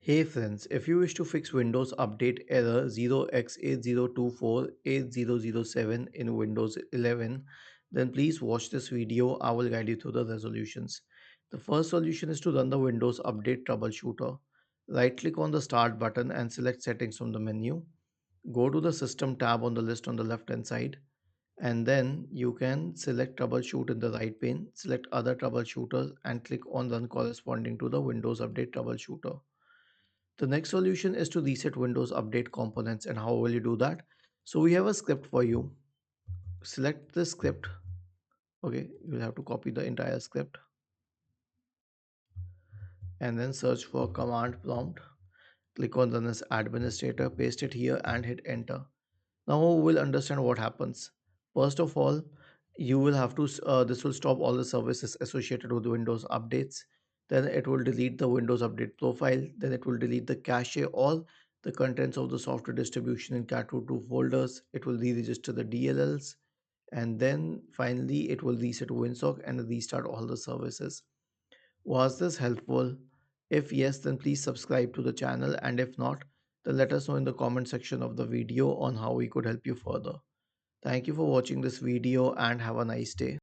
Hey friends, if you wish to fix Windows Update error 0x80248007 in Windows 11, then please watch this video. I will guide you through the resolutions. The first solution is to run the Windows Update Troubleshooter. Right click on the Start button and select Settings from the menu. Go to the System tab on the list on the left hand side, and then you can select Troubleshoot in the right pane, select Other Troubleshooters, and click on Run corresponding to the Windows Update Troubleshooter. The next solution is to reset Windows Update components. And how will you do that? So we have a script for you. Select the script. Okay, you'll have to copy the entire script and then search for command prompt. Click on run as administrator, paste it here and hit enter. Now we'll understand what happens. First of all, you will have to this will stop all the services associated with Windows updates. Then it will delete the Windows update profile. Then it will delete the cache, all the contents of the software distribution in cat2 folders. It will re-register the DLLs, and then finally it will reset WinSock and restart all the services. Was this helpful? If yes, then please subscribe to the channel, and if not, then let us know in the comment section of the video on how we could help you further. Thank you for watching this video and have a nice day.